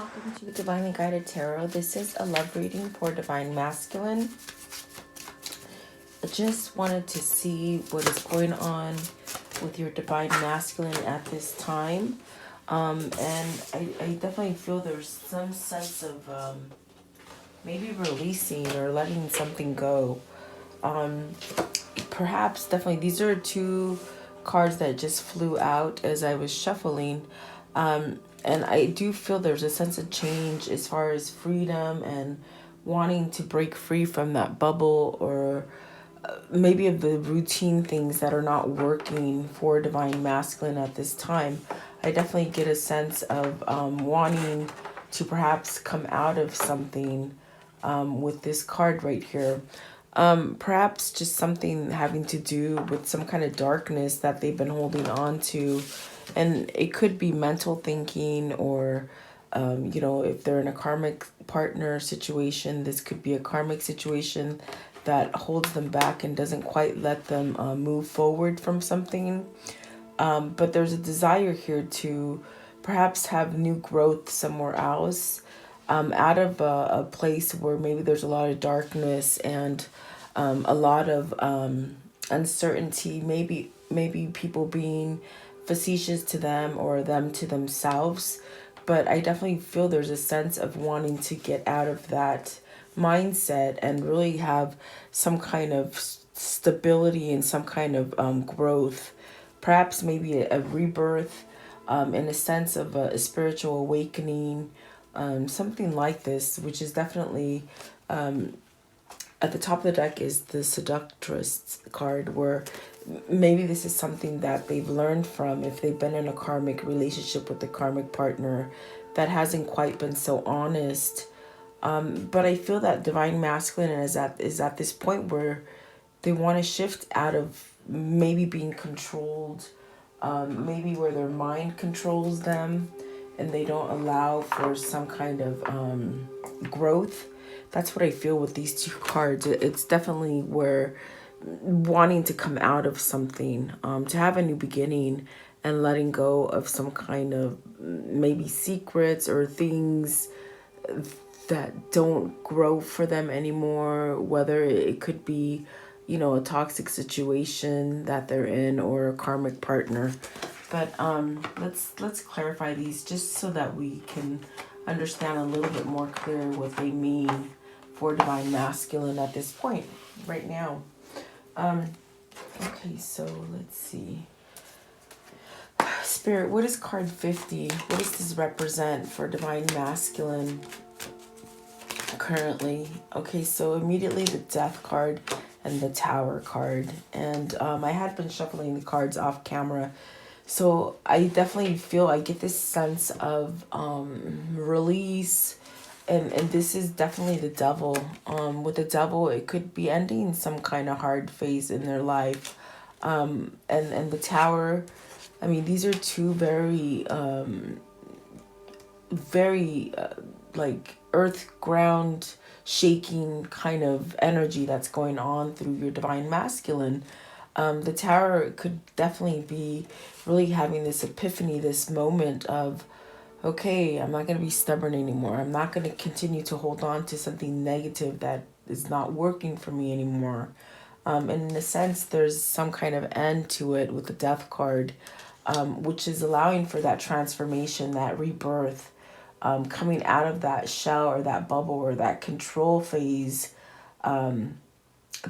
Welcome to Divinely Guided Tarot. This is a love reading for Divine Masculine. I just wanted to see what is going on with your Divine Masculine at this time. And I definitely feel there's some sense of maybe releasing or letting something go. Perhaps, definitely, these are two cards that just flew out as I was shuffling. And I do feel there's a sense of change as far as freedom and wanting to break free from that bubble or maybe of the routine things that are not working for Divine Masculine at this time. I definitely get a sense of wanting to perhaps come out of something with this card right here. Perhaps just something having to do with some kind of darkness that they've been holding on to. And it could be mental thinking or, if they're in a karmic partner situation, this could be a karmic situation that holds them back and doesn't quite let them move forward from something. But there's a desire here to perhaps have new growth somewhere else, out of a place where maybe there's a lot of darkness and a lot of uncertainty, maybe people being facetious to them or them to themselves. But I definitely feel there's a sense of wanting to get out of that mindset and really have some kind of stability and some kind of growth, perhaps maybe a rebirth, in a sense of a spiritual awakening, something like this, which is definitely at the top of the deck is the Seductress card, where maybe this is something that they've learned from if they've been in a karmic relationship with a karmic partner that hasn't quite been so honest. But I feel that Divine Masculine is at this point where they want to shift out of maybe being controlled, maybe where their mind controls them and they don't allow for some kind of growth. That's what I feel with these two cards. It's definitely where wanting to come out of something, to have a new beginning and letting go of some kind of maybe secrets or things that don't grow for them anymore, whether it could be, a toxic situation that they're in or a karmic partner. But let's clarify these just so that we can understand a little bit more clear what they mean for Divine Masculine at this point right now. Okay, so let's see. Spirit, what is card 50? What does this represent for Divine Masculine currently? Okay, so immediately the Death card and the Tower card. And I had been shuffling the cards off camera. So I definitely feel I get this sense of release. And this is definitely the Devil. With the Devil, it could be ending some kind of hard phase in their life. And the Tower, I mean, these are two very, like earth ground shaking kind of energy that's going on through your Divine Masculine. The Tower could definitely be really having this epiphany, this moment of, okay, I'm not going to be stubborn anymore. I'm not going to continue to hold on to something negative that is not working for me anymore. And in a sense, there's some kind of end to it with the Death card, which is allowing for that transformation, that rebirth, coming out of that shell or that bubble or that control phase that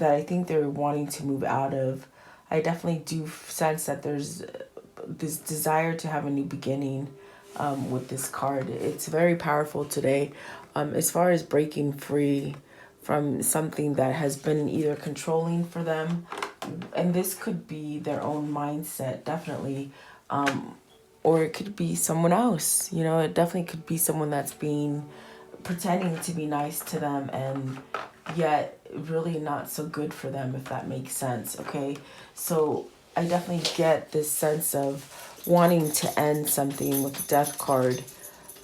I think they're wanting to move out of. I definitely do sense that there's this desire to have a new beginning with this card. It's very powerful today as far as breaking free from something that has been either controlling for them, and this could be their own mindset, definitely, or it could be someone else. It definitely could be someone that's pretending to be nice to them and yet really not so good for them, if that makes sense. Okay, so I definitely get this sense of wanting to end something with the Death card,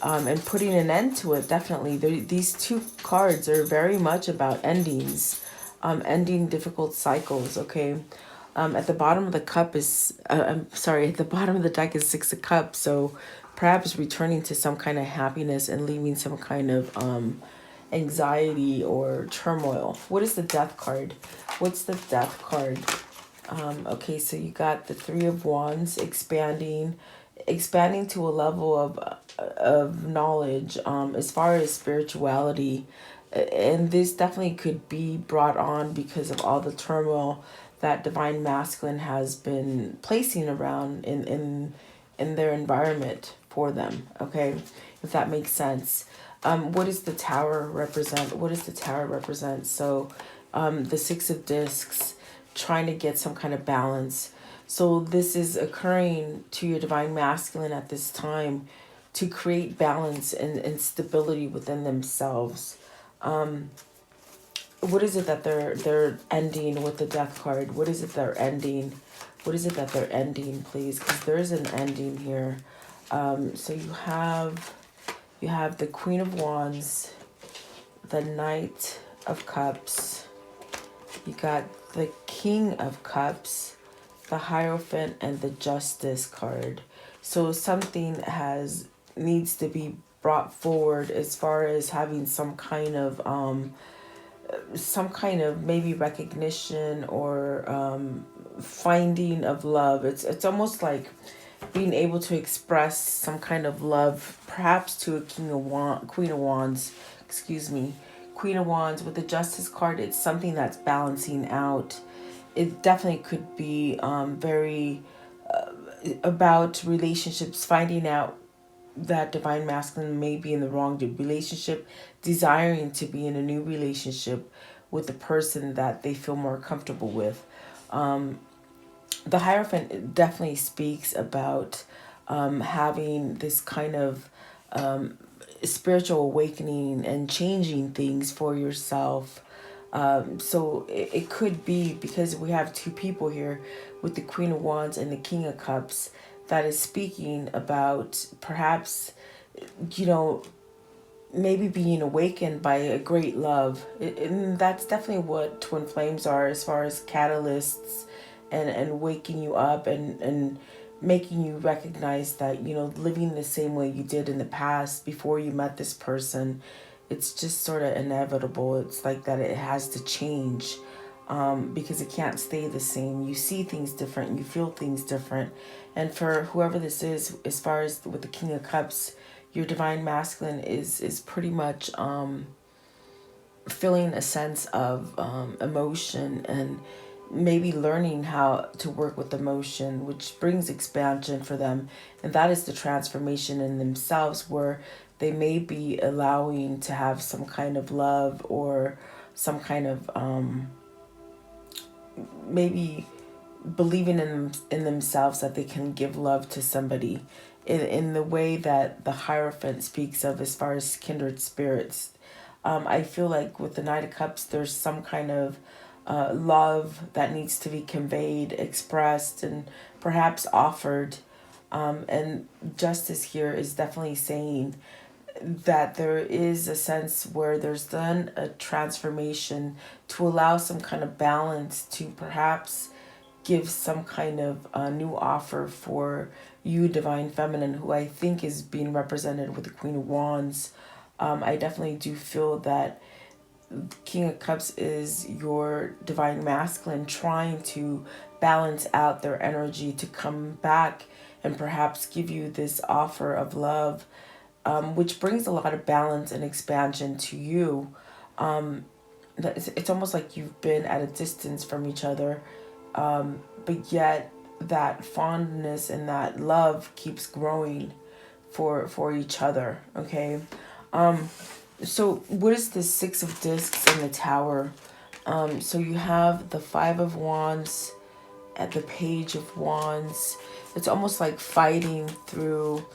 and putting an end to it. Definitely, these two cards are very much about endings, ending difficult cycles. Okay, at the bottom of the cup is at the bottom of the deck is Six of Cups. So perhaps returning to some kind of happiness and leaving some kind of anxiety or turmoil. What is the Death card? What's the Death card? Okay, so you got the Three of Wands, expanding to a level of knowledge as far as spirituality. And this definitely could be brought on because of all the turmoil that divine masculine has been placing around in their environment for them. Okay, if that makes sense. What does the Tower represent? What does the Tower represent? So the Six of Discs, trying to get some kind of balance. So this is occurring to your divine masculine at this time to create balance and stability within themselves. What is it that they're ending with the Death card? What is it they're ending? What is it that they're ending, please? Because there is an ending here. So you have the Queen of Wands, the Knight of Cups. You got the King of Cups, the Hierophant, and the Justice card. So something needs to be brought forward as far as having some kind of maybe recognition or finding of love. It's almost like being able to express some kind of love, perhaps to a Queen of Wands, Queen of Wands with the Justice card. It's something that's balancing out. It definitely could be very about relationships, finding out that divine masculine may be in the wrong relationship, desiring to be in a new relationship with the person that they feel more comfortable with. The Hierophant definitely speaks about having this kind of spiritual awakening and changing things for yourself. So it could be, because we have two people here with the Queen of Wands and the King of Cups, that is speaking about perhaps, maybe being awakened by a great love. And that's definitely what twin flames are, as far as catalysts and waking you up and making you recognize that, living the same way you did in the past before you met this person, it's just sort of inevitable. It's like that it has to change because it can't stay the same. You see things different, you feel things different. And for whoever this is, as far as with the King of Cups, your divine masculine is pretty much feeling a sense of emotion and maybe learning how to work with emotion, which brings expansion for them. And that is the transformation in themselves, where they may be allowing to have some kind of love or some kind of maybe believing in themselves that they can give love to somebody in the way that the Hierophant speaks of, as far as kindred spirits. I feel like with the Knight of Cups, there's some kind of love that needs to be conveyed, expressed, and perhaps offered. And Justice here is definitely saying that there is a sense where there's done a transformation to allow some kind of balance, to perhaps give some kind of new offer for you, divine feminine, who I think is being represented with the Queen of Wands. I definitely do feel that King of Cups is your divine masculine trying to balance out their energy to come back and perhaps give you this offer of love, which brings a lot of balance and expansion to you. It's almost like you've been at a distance from each other, but yet that fondness and that love keeps growing for each other. Okay. So what is the Six of Discs in the Tower? So you have the Five of Wands at the Page of Wands. It's almost like fighting through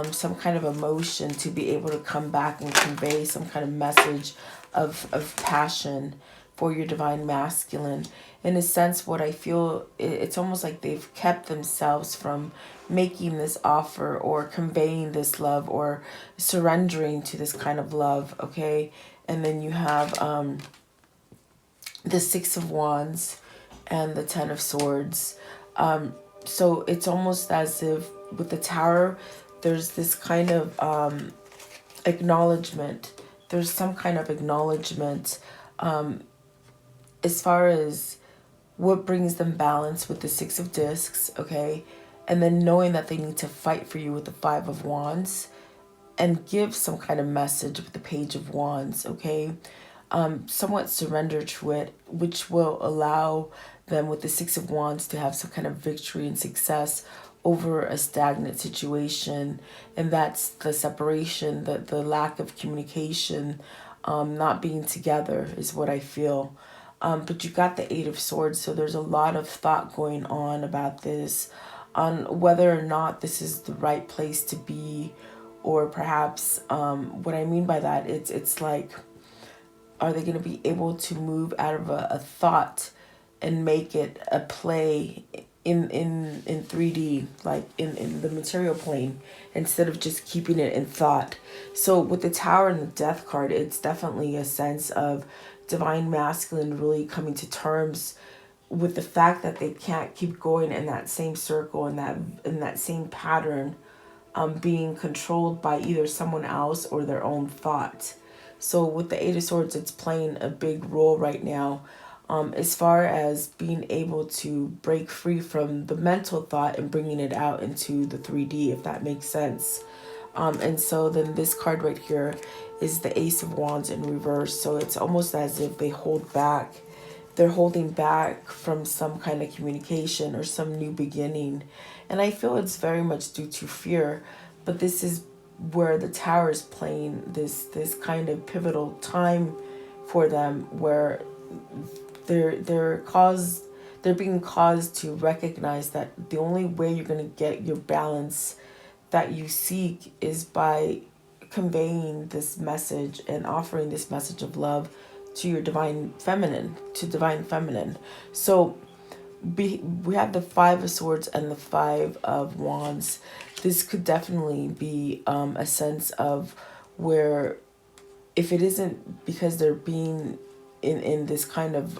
some kind of emotion to be able to come back and convey some kind of message of passion for your divine masculine. In a sense, what I feel, it's almost like they've kept themselves from making this offer or conveying this love or surrendering to this kind of love, okay? And then you have the Six of Wands and the Ten of Swords. So it's almost as if with the Tower, there's this kind of acknowledgement. There's some kind of acknowledgement as far as what brings them balance with the Six of Discs, okay? And then knowing that they need to fight for you with the Five of Wands and give some kind of message with the Page of Wands, okay? Somewhat surrender to it, which will allow them with the Six of Wands to have some kind of victory and success over a stagnant situation. And that's the separation, the lack of communication, not being together is what I feel. But you got the Eight of Swords, so there's a lot of thought going on about this, on whether or not this is the right place to be, or perhaps what I mean by that, it's like, are they going to be able to move out of a thought and make it a play in 3D, like in the material plane, instead of just keeping it in thought? So with the Tower and the Death card, it's definitely a sense of divine masculine really coming to terms with the fact that they can't keep going in that same circle, in that same pattern, being controlled by either someone else or their own thought. So with the Eight of Swords, it's playing a big role right now, as far as being able to break free from the mental thought and bringing it out into the 3D, if that makes sense. And so then this card right here is the Ace of Wands in reverse. So it's almost as if they hold back. They're holding back from some kind of communication or some new beginning. And I feel it's very much due to fear. But this is where the Tower is playing this kind of pivotal time for them, where they're being caused to recognize that the only way you're going to get your balance that you seek is by conveying this message and offering this message of love to your divine feminine, So we have the Five of Swords and the Five of Wands. This could definitely be a sense of where, if it isn't because they're being in this kind of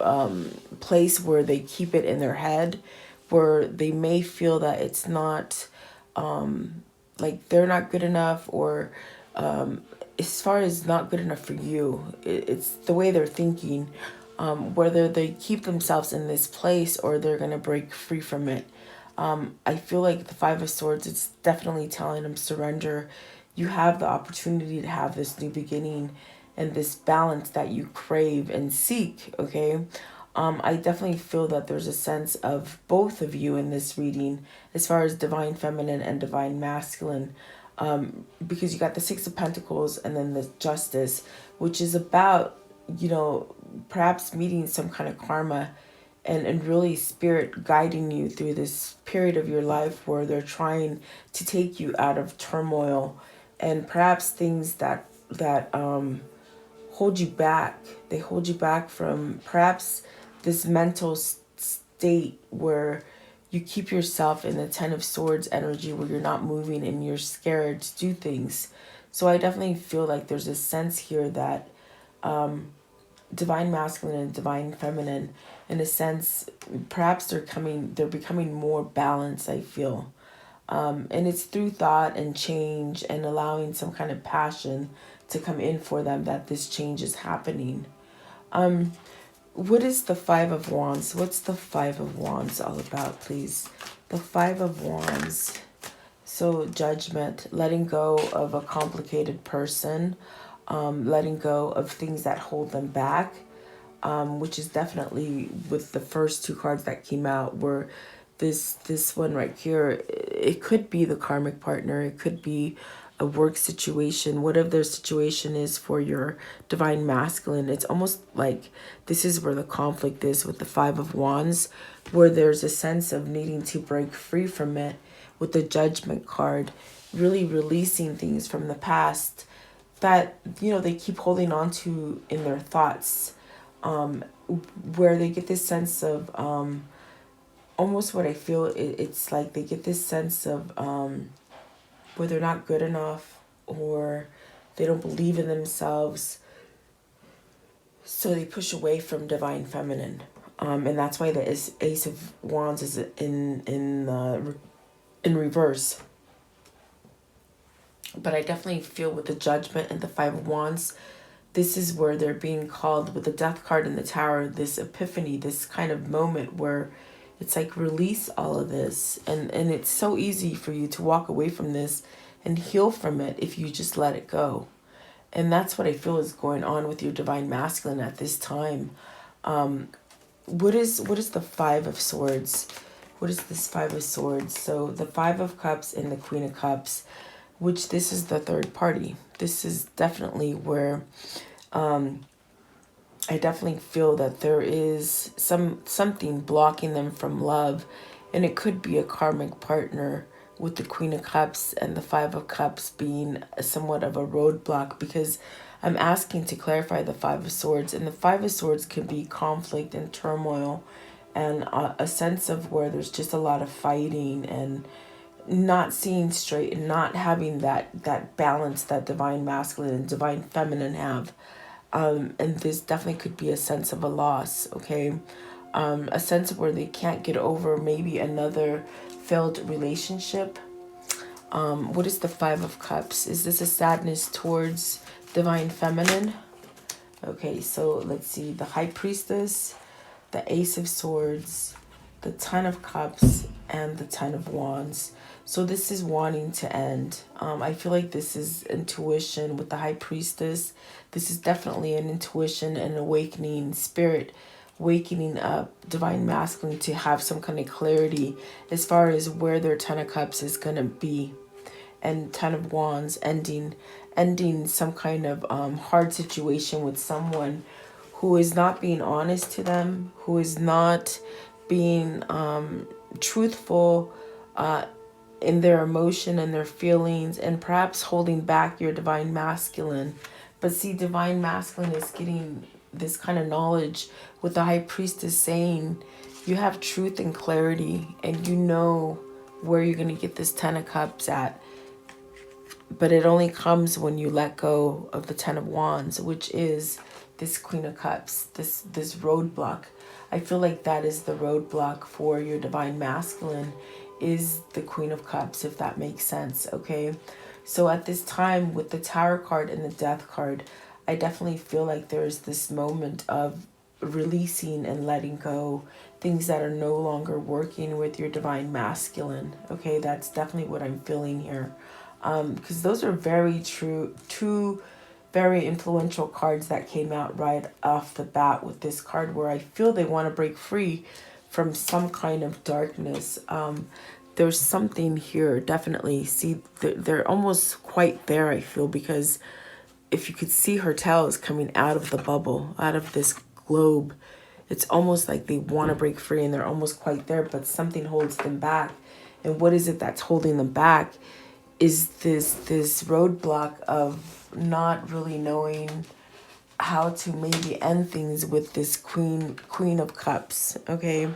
place where they keep it in their head, where they may feel that it's not like they're not good enough, or as far as not good enough for you, it's the way they're thinking, whether they keep themselves in this place or they're going to break free from it. I feel like the Five of Swords, it's definitely telling them surrender. You have the opportunity to have this new beginning and this balance that you crave and seek, okay? I definitely feel that there's a sense of both of you in this reading, as far as divine feminine and divine masculine, because you got the Six of Pentacles and then the Justice, which is about, perhaps meeting some kind of karma, and really spirit guiding you through this period of your life where they're trying to take you out of turmoil and perhaps things that hold you back. They hold you back from perhaps this mental state where you keep yourself in the Ten of Swords energy, where you're not moving and you're scared to do things. So I definitely feel like there's a sense here that divine masculine and divine feminine, in a sense, perhaps they're becoming more balanced, I feel. And it's through thought and change and allowing some kind of passion to come in for them that this change is happening. What is the Five of Wands? What's the Five of Wands all about, please? The Five of Wands. So judgment, letting go of a complicated person, letting go of things that hold them back, which is definitely with the first two cards that came out, where this one right here, it could be the karmic partner, it could be a work situation, whatever their situation is for your divine masculine. It's almost like this is where the conflict is with the Five of Wands, where there's a sense of needing to break free from it with the Judgment card, really releasing things from the past that, they keep holding on to in their thoughts, where they get this sense of almost what I feel, it's like they get this sense of where they're not good enough, or they don't believe in themselves, so they push away from divine feminine, and that's why the Ace of Wands is in reverse. But I definitely feel with the Judgment and the Five of Wands, this is where they're being called with the Death card in the Tower, this epiphany, this kind of moment where it's like release all of this. And it's so easy for you to walk away from this and heal from it if you just let it go. And that's what I feel is going on with your Divine Masculine at this time. What is the Five of Swords? What is this Five of Swords? So the Five of Cups and the Queen of Cups, which this is the third party. This is definitely where I definitely feel that there is something blocking them from love. And it could be a karmic partner, with the Queen of Cups and the Five of Cups being somewhat of a roadblock, because I'm asking to clarify the Five of Swords. And the Five of Swords can be conflict and turmoil, and a sense of where there's just a lot of fighting and not seeing straight, and not having that balance that Divine Masculine and Divine Feminine have. And this definitely could be a sense of a loss, okay? A sense of where they can't get over maybe another failed relationship. What is the Five of Cups? Is this a sadness towards Divine Feminine? Okay, so let's see. The High Priestess, the Ace of Swords, the Ten of Cups, and the Ten of Wands. So this is wanting to end. I feel like this is intuition with the High Priestess. This is definitely an intuition and awakening spirit, waking up Divine Masculine to have some kind of clarity as far as where their Ten of Cups is going to be. And Ten of Wands, ending some kind of hard situation with someone who is not being honest to them, who is not being truthful in their emotion and their feelings, and perhaps holding back your Divine Masculine. But see, Divine Masculine is getting this kind of knowledge with the High Priestess saying you have truth and clarity, and you know where you're going to get this Ten of Cups at. But it only comes when you let go of the Ten of Wands, which is this Queen of Cups, this roadblock. I feel like that is the roadblock for your Divine Masculine, is the Queen of Cups, if that makes sense, okay? So at this time, with the Tower card and the Death card, I definitely feel like there's this moment of releasing and letting go things that are no longer working with your Divine Masculine, okay? That's definitely what I'm feeling here. Because those are two very influential cards that came out right off the bat with this card, where I feel they want to break free from some kind of darkness. There's something here, definitely. See, they're almost quite there, I feel, because if you could see her tails coming out of the bubble, out of this globe, it's almost like they want to break free and they're almost quite there, but something holds them back. And what is it that's holding them back? Is this roadblock of not really knowing how to maybe end things with this Queen of Cups, okay?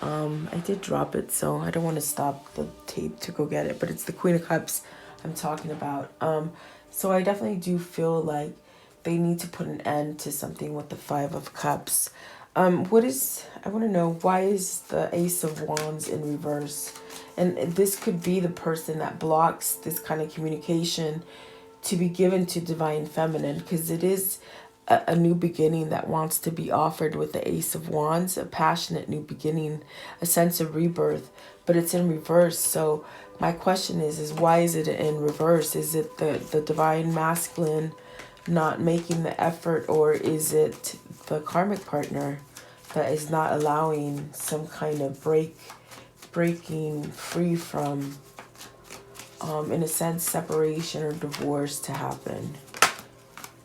I did drop it, so I don't want to stop the tape to go get it, but it's the Queen of Cups I'm talking about. So I definitely do feel like they need to put an end to something with the Five of Cups. I want to know, why is the Ace of Wands in reverse? And this could be the person that blocks this kind of communication to be given to Divine Feminine, because it is a new beginning that wants to be offered with the Ace of Wands, a passionate new beginning, a sense of rebirth, but it's in reverse. So my question is why is it in reverse? Is it the Divine Masculine not making the effort, or is it the karmic partner that is not allowing some kind of breaking free from, in a sense, separation or divorce to happen?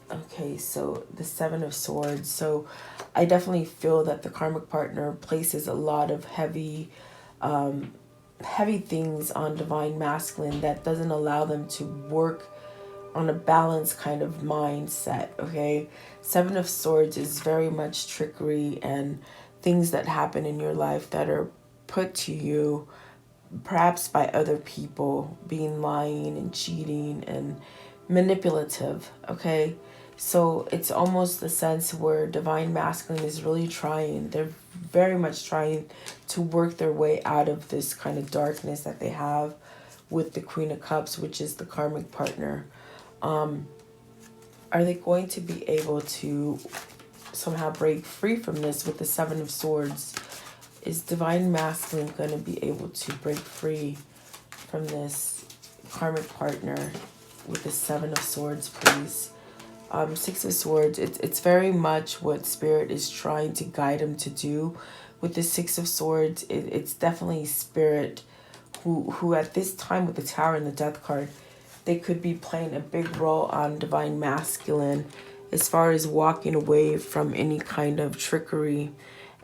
Okay, so the Seven of Swords. So I definitely feel that the karmic partner places a lot of heavy things on Divine Masculine that doesn't allow them to work on a balanced kind of mindset, okay? Seven of Swords is very much trickery and things that happen in your life that are put to you perhaps by other people, being lying and cheating and manipulative, okay? So it's almost the sense where Divine Masculine is really trying, they're very much trying to work their way out of this kind of darkness that they have with the Queen of Cups, which is the karmic partner. Are they going to be able to somehow break free from this with the Seven of Swords? Is Divine Masculine going to be able to break free from this karmic partner with the Seven of Swords, please? Six of Swords, it's very much what Spirit is trying to guide him to do. With the Six of Swords, it's definitely Spirit who at this time with the Tower and the Death card, they could be playing a big role on Divine Masculine as far as walking away from any kind of trickery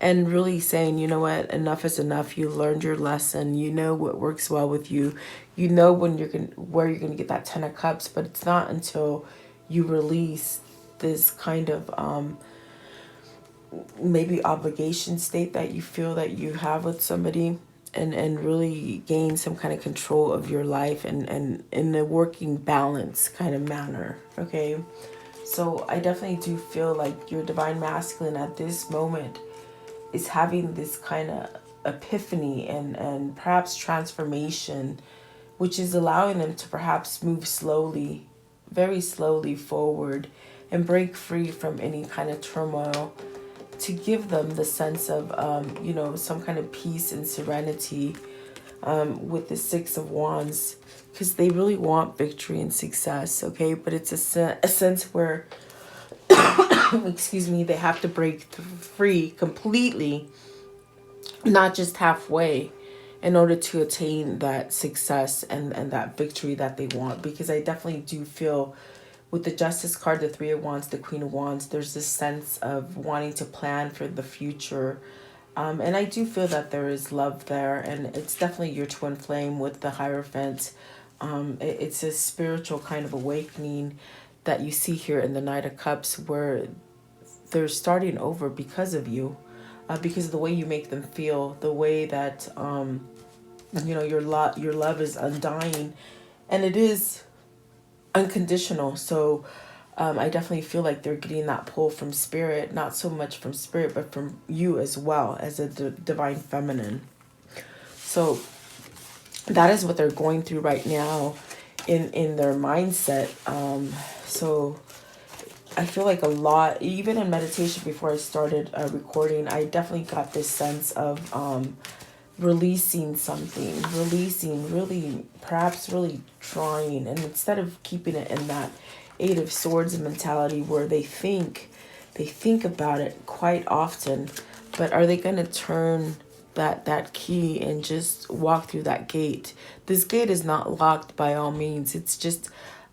and really saying, you know what, enough is enough. You learned your lesson. You know what works well with you. You know when where you're gonna get that Ten of Cups, but it's not until you release this kind of maybe obligation state that you feel that you have with somebody, and really gain some kind of control of your life and in a working balance kind of manner. Okay, so I definitely do feel like your Divine Masculine at this moment is having this kind of epiphany and perhaps transformation, which is allowing them to perhaps move slowly, very slowly forward and break free from any kind of turmoil, to give them the sense of, some kind of peace and serenity with the Six of Wands, because they really want victory and success, okay? But it's a sense where, excuse me, they have to break free completely, not just halfway, in order to attain that success and that victory that they want. Because I definitely do feel with the Justice card, the Three of Wands, the Queen of Wands, there's this sense of wanting to plan for the future. And I do feel that there is love there, and it's definitely your twin flame with the Hierophant. It's a spiritual kind of awakening that you see here in the Knight of Cups, where they're starting over because of you, because of the way you make them feel, the way that your love is undying, and it is unconditional. So I definitely feel like they're getting that pull from Spirit, not so much from Spirit, but from you as well as a divine feminine. So that is what they're going through right now in their mindset. So I feel like a lot, even in meditation before I started recording, I definitely got this sense of releasing something, really, perhaps really trying. And instead of keeping it in that Eight of Swords mentality where they think about it quite often, but are they going to turn that key and just walk through that gate? This gate is not locked by all means. It's just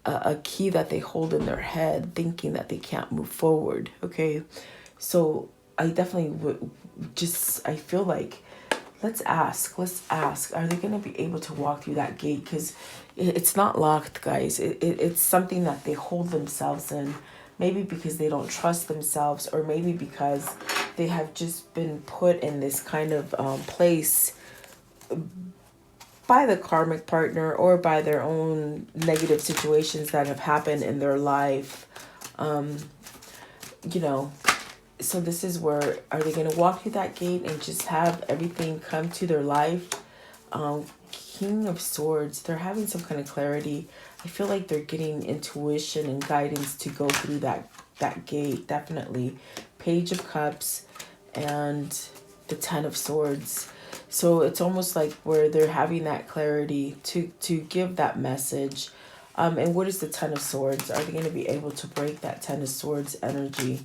a key that they hold in their head, thinking that they can't move forward. Okay, so I definitely would I feel like let's ask, are they going to be able to walk through that gate? Because it's not locked, guys. It's something that they hold themselves in, maybe because they don't trust themselves, or maybe because they have just been put in this kind of place by the karmic partner or by their own negative situations that have happened in their life. So this is where, are they going to walk through that gate and just have everything come to their life? King of Swords, they're having some kind of clarity. I feel like they're getting intuition and guidance to go through that gate, definitely. Page of Cups and the Ten of Swords. So it's almost like where they're having that clarity to give that message. And what is the Ten of Swords? Are they going to be able to break that Ten of Swords energy?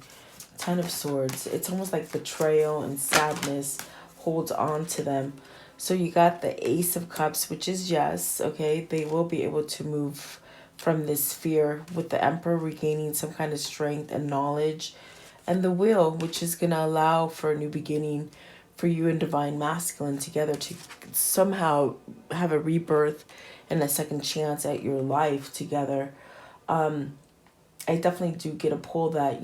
Ten of Swords, it's almost like betrayal and sadness holds on to them. So you got the Ace of Cups, which is yes, okay, they will be able to move from this fear, with the Emperor regaining some kind of strength and knowledge, and the Wheel, which is going to allow for a new beginning for you and Divine Masculine together to somehow have a rebirth and a second chance at your life together. I definitely do get a pull that,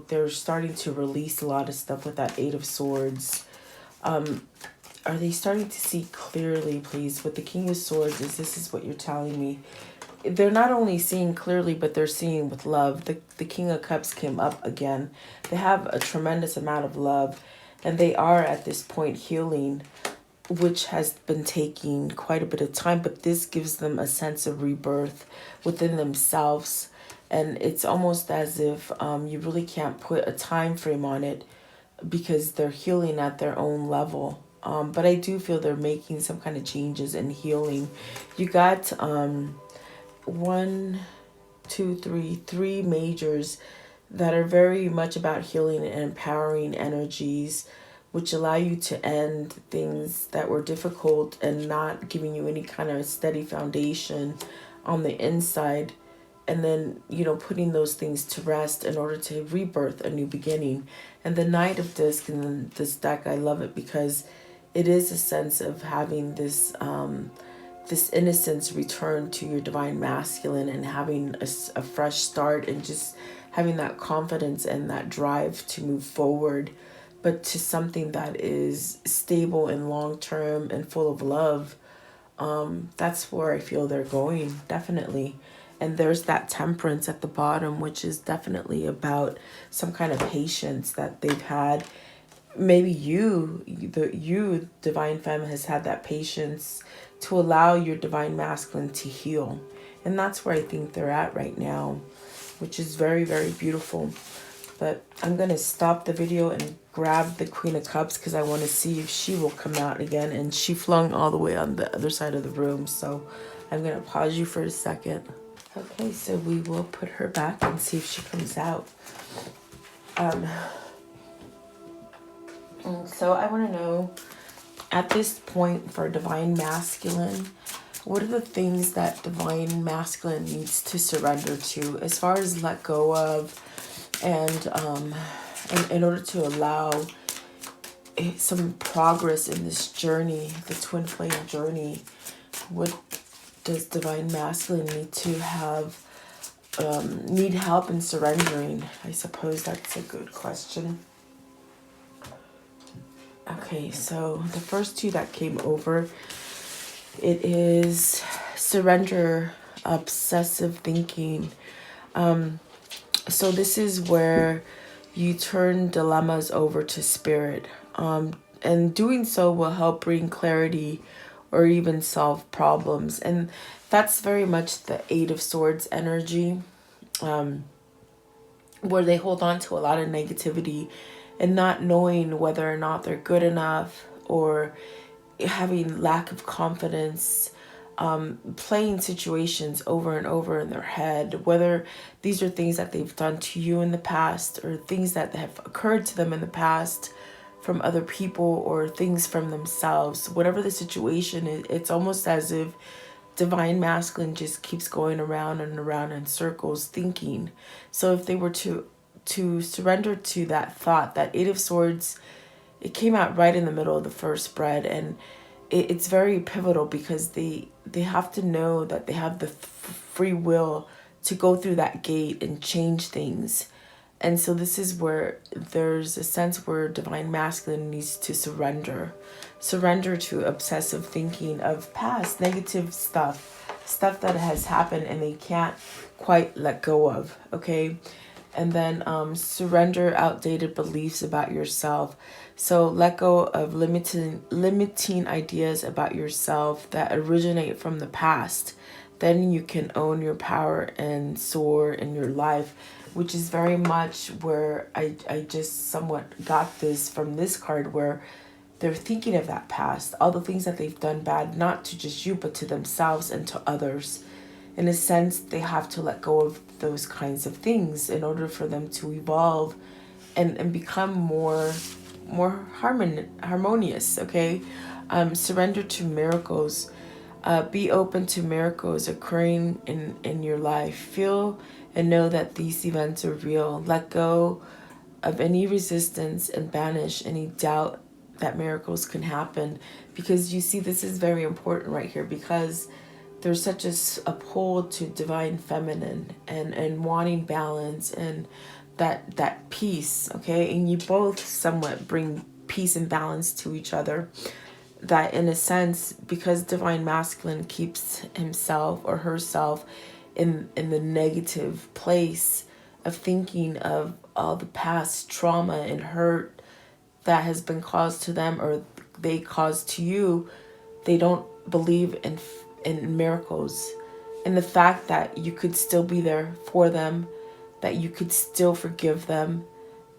they're starting to release a lot of stuff with that Eight of Swords. Are they starting to see clearly, please? With the King of Swords, this is what you're telling me. They're not only seeing clearly, but they're seeing with love. The King of Cups came up again. They have a tremendous amount of love, and they are at this point healing. which has been taking quite a bit of time, but this gives them a sense of rebirth within themselves. And it's almost as if you really can't put a time frame on it because they're healing at their own level. But I do feel they're making some kind of changes and healing. You got one, two, three majors that are very much about healing and empowering energies, which allow you to end things that were difficult and not giving you any kind of steady foundation on the inside. And then, putting those things to rest in order to rebirth a new beginning. And the Knight of Disc in this deck, I love it because it is a sense of having this this innocence return to your divine masculine and having a fresh start and just having that confidence and that drive to move forward, but to something that is stable and long-term and full of love. That's where I feel they're going, definitely. And there's that Temperance at the bottom, which is definitely about some kind of patience that they've had. Maybe you, divine femme, has had that patience to allow your divine masculine to heal. And that's where I think they're at right now, which is very, very beautiful. But I'm going to stop the video and grab the Queen of Cups because I want to see if she will come out again. And she flung all the way on the other side of the room. So I'm going to pause you for a second. Okay, so we will put her back and see if she comes out. So I want to know, at this point for divine masculine, what are the things that divine masculine needs to surrender to as far as let go of, and in order to allow some progress in this journey, the twin flame journey? What does divine masculine need to have, need help in surrendering? I suppose that's a good question. Okay, so the first two that came over, it is surrender, obsessive thinking. So this is where you turn dilemmas over to spirit. And doing so will help bring clarity or even solve problems. And that's very much the Eight of Swords energy, where they hold on to a lot of negativity and not knowing whether or not they're good enough, or having lack of confidence, playing situations over and over in their head, whether these are things that they've done to you in the past or things that have occurred to them in the past from other people or things from themselves. Whatever the situation is, it's almost as if divine masculine just keeps going around and around in circles thinking. So if they were to surrender to that thought, that Eight of Swords, it came out right in the middle of the first spread, and it's very pivotal because they have to know that they have the free will to go through that gate and change things. And so this is where there's a sense where divine masculine needs to surrender to obsessive thinking of past negative stuff that has happened and they can't quite let go of. Okay. And then surrender outdated beliefs about yourself. So let go of limiting ideas about yourself that originate from the past. Then you can own your power and soar in your life, which is very much where I just somewhat got this from this card, where they're thinking of that past, all the things that they've done bad, not to just you, but to themselves and to others. In a sense, they have to let go of those kinds of things in order for them to evolve and become more harmonious, okay? Surrender to miracles. Be open to miracles occurring in your life. Feel and know that these events are real. Let go of any resistance and banish any doubt that miracles can happen. Because you see, this is very important right here, because there's such a pull to divine feminine and wanting balance and that peace, okay? And you both somewhat bring peace and balance to each other. That in a sense, because divine masculine keeps himself or herself in the negative place of thinking of all the past trauma and hurt that has been caused to them, or they cause to you, they don't believe in miracles. And the fact that you could still be there for them, that you could still forgive them,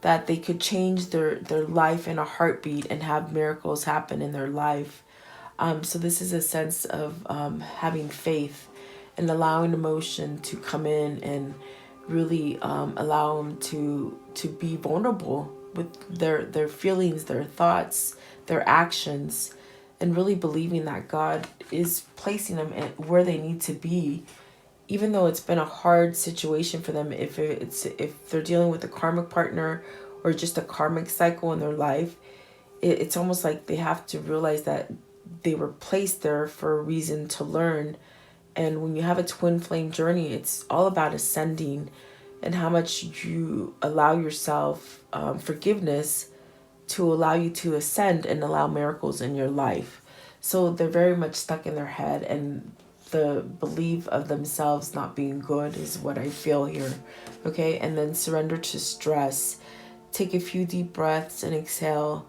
that they could change their life in a heartbeat and have miracles happen in their life. So this is a sense of having faith and allowing emotion to come in and really allow them to be vulnerable with their feelings, their thoughts, their actions, and really believing that God is placing them where they need to be, even though it's been a hard situation for them. If they're dealing with a karmic partner or just a karmic cycle in their life, it's almost like they have to realize that they were placed there for a reason, to learn. And when you have a twin flame journey, it's all about ascending and how much you allow yourself forgiveness to allow you to ascend and allow miracles in your life. So they're very much stuck in their head, and the belief of themselves not being good is what I feel here. Okay, and then surrender to stress. Take a few deep breaths and exhale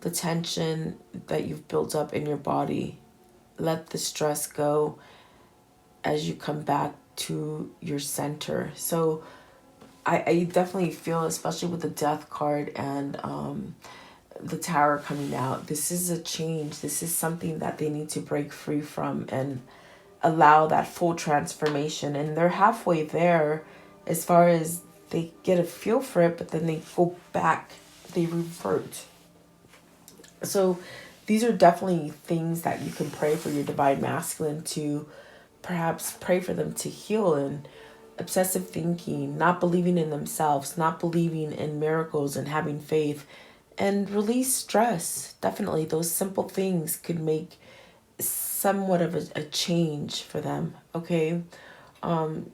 the tension that you've built up in your body. Let the stress go as you come back to your center. So I definitely feel, especially with the death card and the tower coming out, this is a change. This is something that they need to break free from and allow that full transformation. And they're halfway there as far as they get a feel for it, but then they go back, they revert. So these are definitely things that you can pray for your divine masculine to perhaps pray for them to heal. And obsessive thinking, not believing in themselves, not believing in miracles and having faith, and release stress. Definitely those simple things could make somewhat of a change for them. Okay. And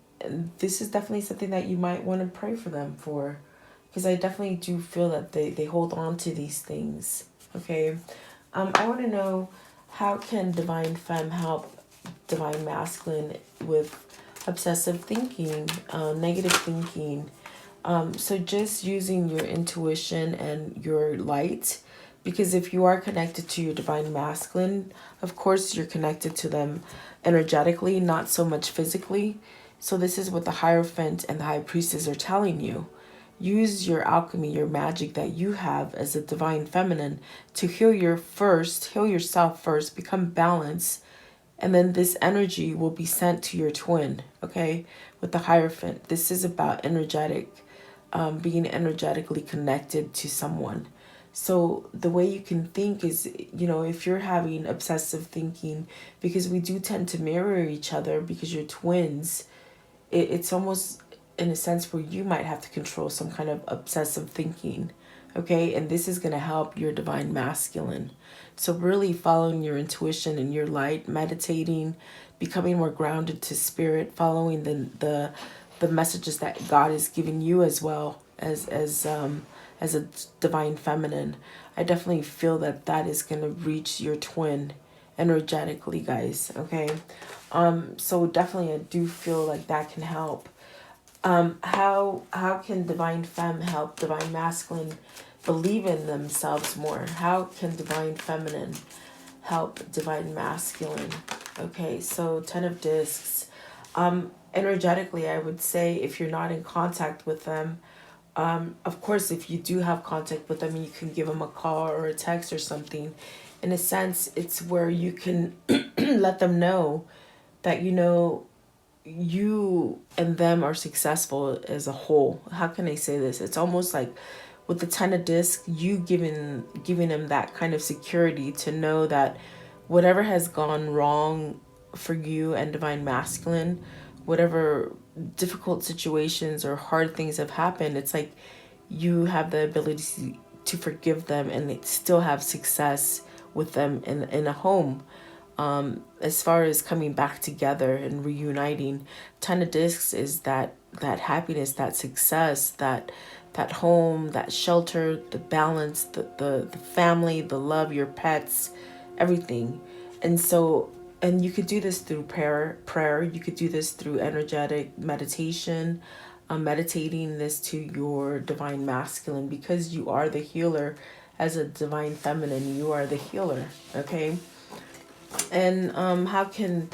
this is definitely something that you might want to pray for them for, because I definitely do feel that they hold on to these things. Okay. I want to know, how can divine femme help divine masculine with obsessive thinking, negative thinking? So just using your intuition and your light, because if you are connected to your divine masculine, of course you're connected to them energetically, not so much physically. So this is what the Hierophant and the High Priestess are telling you. Use your alchemy, your magic that you have as a divine feminine to heal yourself first, become balanced, and then this energy will be sent to your twin. Okay, with the Hierophant, this is about being energetically connected to someone. So the way you can think is, if you're having obsessive thinking, because we do tend to mirror each other because you're twins, it's almost in a sense where you might have to control some kind of obsessive thinking. Okay, and this is going to help your divine masculine. So really following your intuition and your light, meditating, becoming more grounded to spirit, following the messages that God is giving you as well as a divine feminine. I definitely feel that is going to reach your twin energetically, guys. Okay. So definitely I do feel like that can help. How can divine femme help divine masculine believe in themselves more? How can divine feminine help divine masculine? Okay, so 10 of discs. Energetically, I would say, if you're not in contact with them, of course, if you do have contact with them, you can give them a call or a text or something. In a sense, it's where you can let them know that, you and them are successful as a whole. How can I say this? It's almost like with the 10 of discs, you giving them that kind of security to know that whatever has gone wrong for you and divine masculine, whatever difficult situations or hard things have happened, it's like you have the ability to forgive them and still have success with them in a home. As far as coming back together and reuniting, 10 of discs is that happiness, that success, that home, that shelter, the balance, the family, the love, your pets, everything. And you could do this through prayer. You could do this through energetic meditation, meditating this to your divine masculine, because you are the healer as a divine feminine, you are the healer, okay? And how can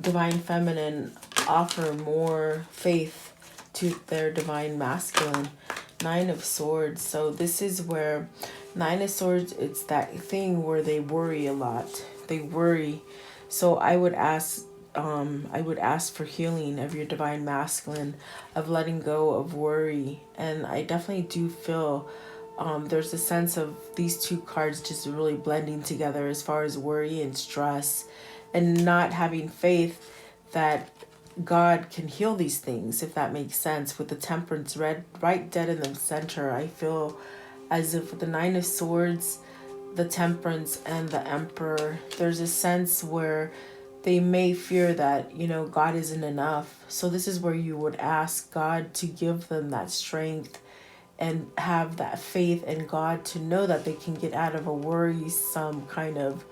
divine feminine offer more faith to their divine masculine? Nine of Swords. So this is where Nine of Swords, it's that thing where they worry a lot. They worry. So I would ask for healing of your divine masculine, of letting go of worry. And I definitely do feel there's a sense of these two cards just really blending together as far as worry and stress, and not having faith that God can heal these things, if that makes sense. With the Temperance right dead in the center, I feel as if with the Nine of Swords, the Temperance, and the Emperor, there's a sense where they may fear that, God isn't enough. So this is where you would ask God to give them that strength and have that faith in God to know that they can get out of a worrisome kind of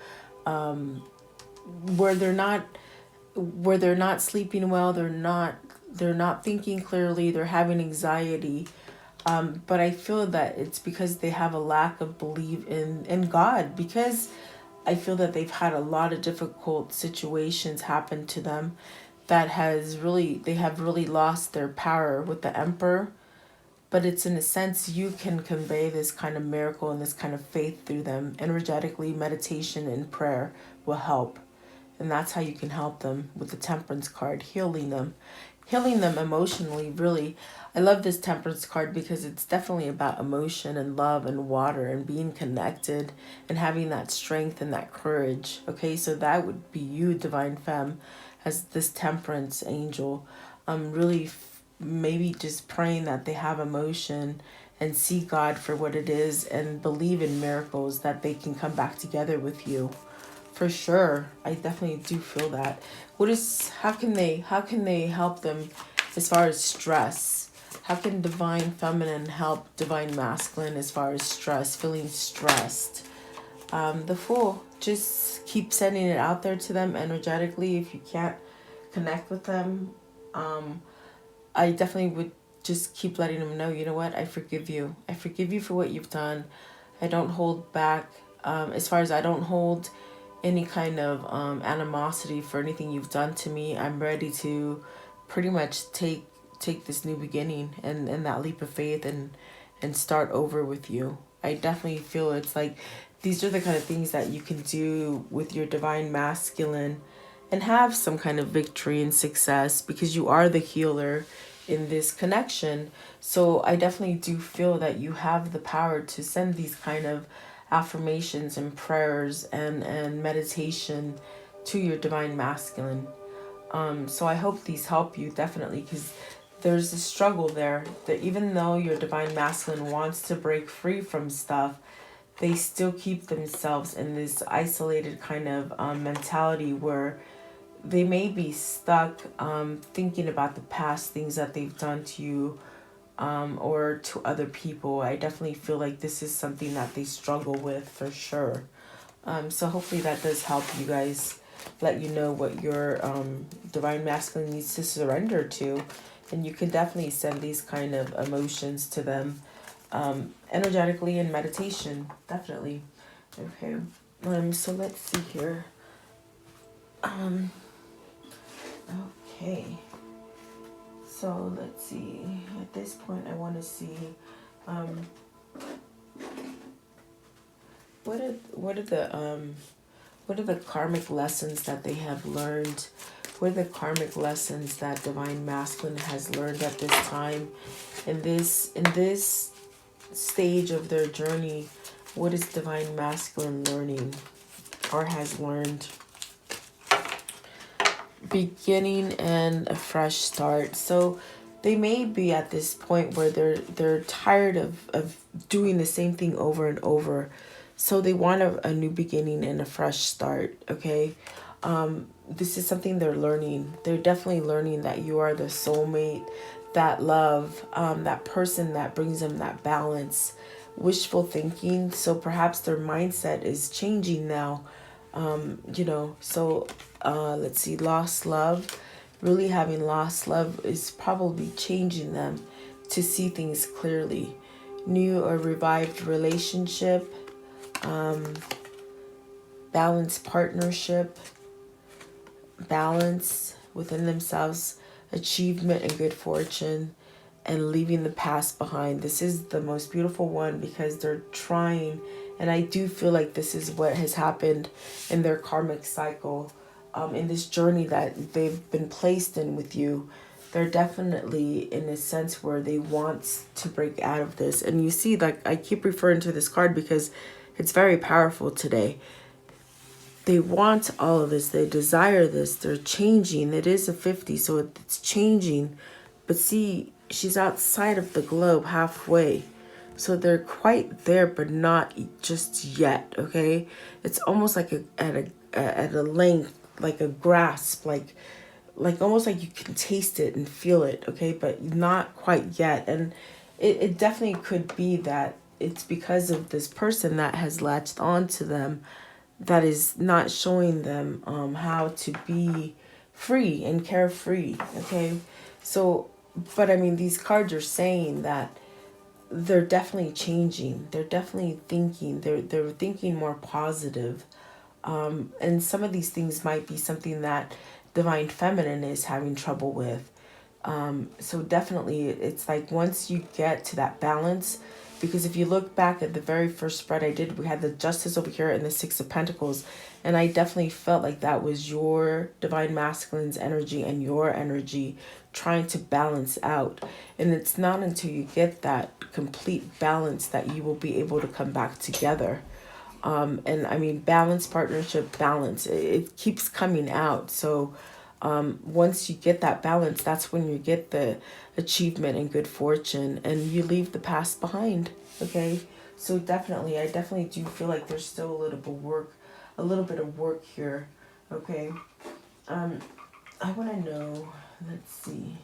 where they're not sleeping well, they're not thinking clearly, they're having anxiety. But I feel that it's because they have a lack of belief in God, because I feel that they've had a lot of difficult situations happen to them that they have really lost their power with the Emperor. But it's in a sense you can convey this kind of miracle and this kind of faith through them. Energetically, meditation and prayer will help. And that's how you can help them with the Temperance card, healing them emotionally, really. I love this Temperance card because it's definitely about emotion and love and water and being connected and having that strength and that courage. Okay, so that would be you, Divine Femme, as this Temperance angel. Really maybe just praying that they have emotion and see God for what it is and believe in miracles, that they can come back together with you. For sure. I definitely do feel that. How can they help them as far as stress? How can divine feminine help divine masculine as far as stress, feeling stressed? The Fool, just keep sending it out there to them energetically. If you can't connect with them, I definitely would just keep letting them know, you know what, I forgive you. I forgive you for what you've done. I don't hold back. As far as I don't hold any kind of animosity for anything you've done to me. I'm ready to pretty much take this new beginning and that leap of faith and start over with you. I definitely feel it's like these are the kind of things that you can do with your divine masculine and have some kind of victory and success, because you are the healer in this connection. So I definitely do feel that you have the power to send these kind of affirmations and prayers and meditation to your divine masculine. So I hope these help you, definitely, because there's a struggle there that even though your divine masculine wants to break free from stuff, they still keep themselves in this isolated kind of mentality where they may be stuck thinking about the past things that they've done to you or to other people. I definitely feel like this is something that they struggle with for sure. So hopefully that does help you guys, let you know what your divine masculine needs to surrender to. And you can definitely send these kind of emotions to them energetically in meditation, definitely. Okay, so let's see here. Okay, so let's see. At this point, I want to see what are the karmic lessons that they have learned. What are the karmic lessons that divine masculine has learned at this time, in this stage of their journey? What is divine masculine learning or has learned? Beginning and a fresh start. So they may be at this point where they're tired of doing the same thing over and over. So they want a new beginning and a fresh start. Okay. This is something they're learning. They're definitely learning that you are the soulmate, that love, that person that brings them that balance, wishful thinking. So perhaps their mindset is changing now. So let's see, lost love, really having lost love is probably changing them to see things clearly. new or revived relationship, balanced partnership, balance within themselves, achievement and good fortune, and leaving the past behind. This is the most beautiful one because they're trying, and I do feel like this is what has happened in their karmic cycle, in this journey that they've been placed in with you. They're definitely in a sense where they want to break out of this. And you see, like, I keep referring to this card because it's very powerful today. They want all of this. They desire this. They're changing. It is a 50, so it's changing. But see, she's outside of the globe halfway. So they're quite there, but not just yet, okay? It's almost like at a length, like a grasp, like almost like you can taste it and feel it, okay? But not quite yet. And it definitely could be that it's because of this person that has latched on to them that is not showing them how to be free and carefree, okay? So, but I mean, these cards are saying that they're definitely changing. They're definitely thinking. They're thinking more positive. And some of these things might be something that Divine Feminine is having trouble with. So definitely, it's like once you get to that balance, because if you look back at the very first spread I did, we had the Justice over here and the Six of Pentacles. And I definitely felt like that was your Divine Masculine's energy and your energy trying to balance out. And it's not until you get that complete balance that you will be able to come back together. And I mean, balance, partnership, balance, it keeps coming out. So once you get that balance, that's when you get the achievement and good fortune, and you leave the past behind. Okay, so definitely, I definitely do feel like there's still a little bit of work here. Okay, I want to know. Let's see.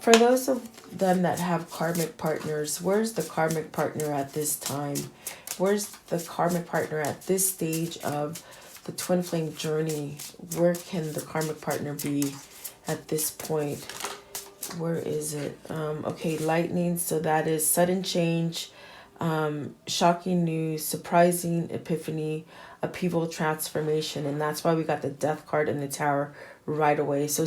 For those of them that have karmic partners, where's the karmic partner at this time? Where's the karmic partner at this stage of the twin flame journey? Where can the karmic partner be at this point? Where is it? Okay, lightning. So that is sudden change, shocking news, surprising epiphany, upheaval, transformation. And that's why we got the death card in the tower right away. So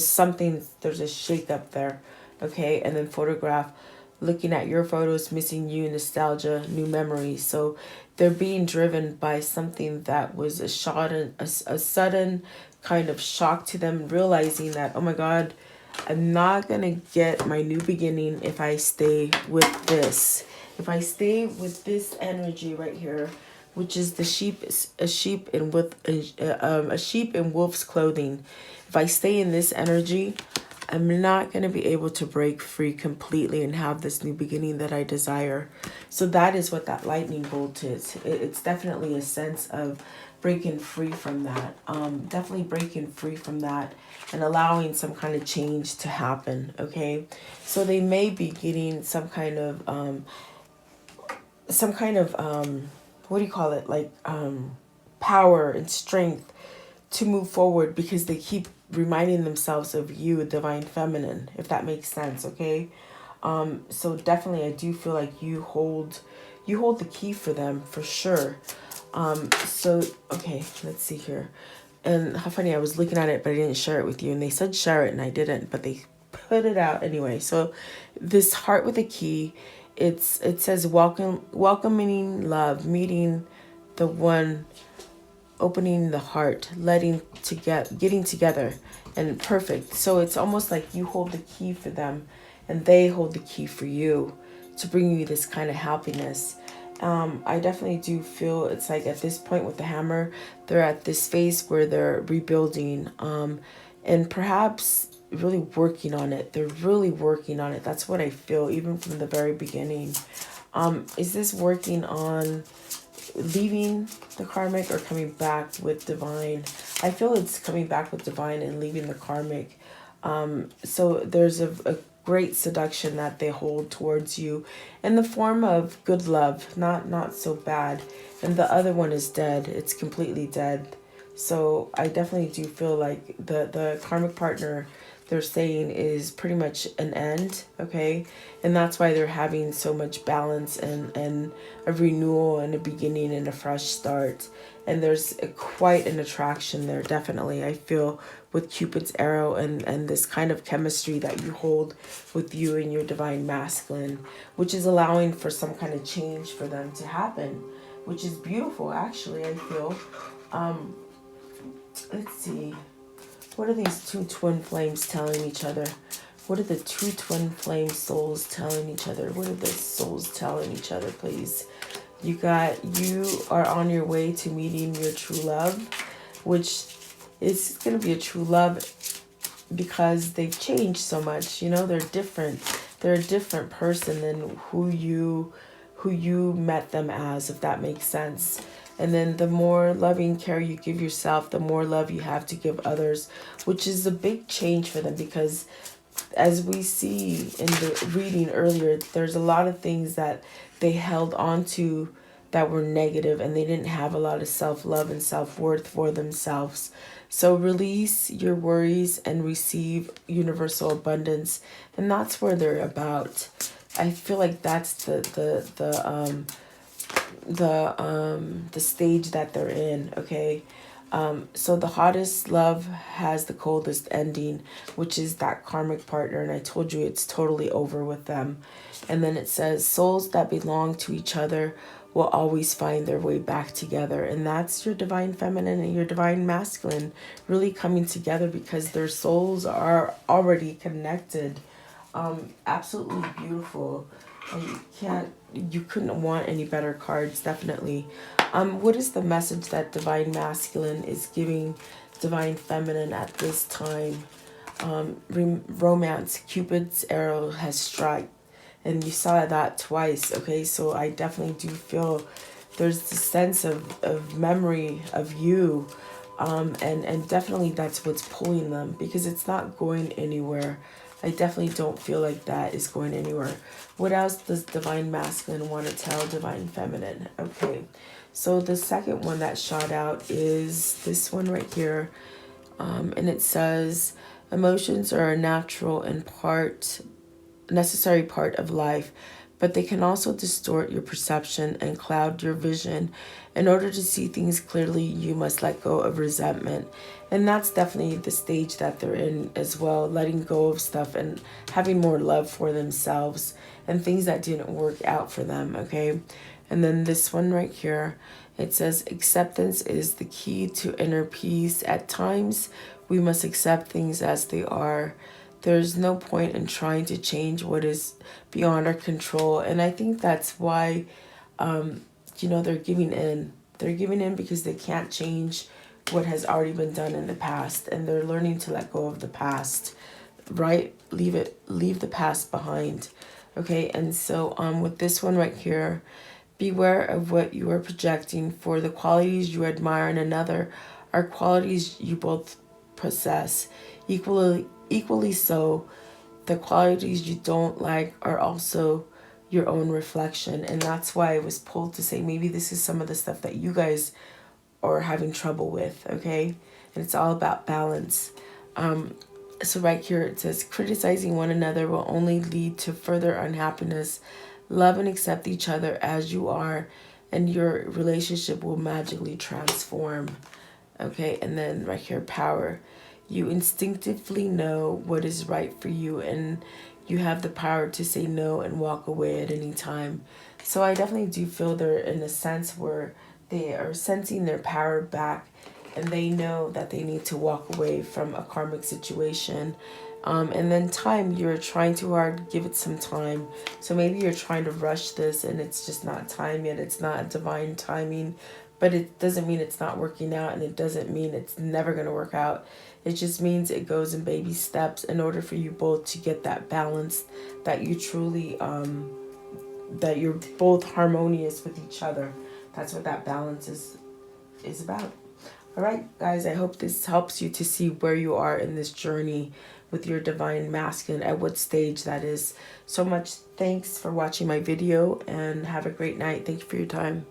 there's a shake up there. Okay, and then photograph, looking at your photos, missing you, nostalgia, new memories. So they're being driven by something that was a sudden kind of shock to them, realizing that, oh my God, I'm not going to get my new beginning if I stay with this. If I stay with this energy right here, which is a sheep in wolf's clothing. If I stay in this energy, I'm not going to be able to break free completely and have this new beginning that I desire. So that is what that lightning bolt is. It's definitely a sense of breaking free from that. Definitely breaking free from that and allowing some kind of change to happen. Okay. So they may be getting some kind of what do you call it? Like power and strength to move forward, because they keep reminding themselves of you, Divine Feminine, if that makes sense. Okay. So definitely I do feel like you hold the key for them for sure. So okay, let's see here. And how funny, I was looking at it but I didn't share it with you, and they said share it and I didn't, but they put it out anyway. So this heart with a key, it says welcoming love, meeting the one, opening the heart, getting together, and perfect. So it's almost like you hold the key for them and they hold the key for you to bring you this kind of happiness. I definitely do feel it's like at this point with the hammer, they're at this phase where they're rebuilding, and perhaps really working on it. They're really working on it. That's what I feel, even from the very beginning. Is this working on leaving the karmic or coming back with divine? I feel it's coming back with divine and leaving the karmic. So there's a great seduction that they hold towards you in the form of good love, not so bad. And the other one is dead. It's completely dead. So I definitely do feel like the karmic partner they're saying is pretty much an end, okay? And that's why they're having so much balance and a renewal and a beginning and a fresh start. And there's quite an attraction there, definitely. I feel with Cupid's arrow and this kind of chemistry that you hold with you and your divine masculine, which is allowing for some kind of change for them to happen, which is beautiful, actually, I feel. Let's see. What are these two twin flames telling each other? What are the two twin flame souls telling each other? What are the souls telling each other, please? You are on your way to meeting your true love, which is going to be a true love because they've changed so much. You know, they're different. They're a different person than who you met them as, if that makes sense. And then the more loving care you give yourself, the more love you have to give others, which is a big change for them, because as we see in the reading earlier, there's a lot of things that they held on to that were negative, and they didn't have a lot of self-love and self-worth for themselves. So release your worries and receive universal abundance, and that's where they're about. I feel like that's the stage that they're in, okay? So the hottest love has the coldest ending, which is that karmic partner, and I told you it's totally over with them. And then it says souls that belong to each other will always find their way back together, and that's your divine feminine and your divine masculine really coming together because their souls are already connected. Absolutely beautiful. You couldn't want any better cards, definitely. What is the message that divine masculine is giving divine feminine at this time? Romance, Cupid's arrow has struck, and you saw that twice, okay? So I definitely do feel there's this sense of memory of you, and definitely that's what's pulling them, because it's not going anywhere. I definitely don't feel like that is going anywhere. What else does divine masculine want to tell divine feminine? Okay, so the second one that shot out is this one right here. And it says, emotions are a natural and necessary part of life, but they can also distort your perception and cloud your vision. In order to see things clearly, you must let go of resentment. And that's definitely the stage that they're in as well, letting go of stuff and having more love for themselves and things that didn't work out for them, okay? And then this one right here, it says, acceptance is the key to inner peace. At times, we must accept things as they are. There's no point in trying to change what is beyond our control. And I think that's why, they're giving in. They're giving in because they can't change what has already been done in the past. And they're learning to let go of the past, right? Leave the past behind. Okay, and so with this one right here, beware of what you are projecting, for the qualities you admire in another are qualities you both possess. Equally so, the qualities you don't like are also your own reflection. And that's why I was pulled to say maybe this is some of the stuff that you guys are having trouble with, okay? And it's all about balance. So right here it says, criticizing one another will only lead to further unhappiness. Love and accept each other as you are, and your relationship will magically transform. Okay, and then right here, power. You instinctively know what is right for you, and you have the power to say no and walk away at any time. So I definitely do feel they're in a sense where they are sensing their power back, and they know that they need to walk away from a karmic situation. And then time, you're trying too hard, give it some time. So maybe you're trying to rush this and it's just not time yet. It's not divine timing, but it doesn't mean it's not working out, and it doesn't mean it's never going to work out. It just means it goes in baby steps in order for you both to get that balance, that you truly, that you're both harmonious with each other. That's what that balance is about. All right, guys, I hope this helps you to see where you are in this journey with your divine masculine, at what stage that is. So much thanks for watching my video, and have a great night. Thank you for your time.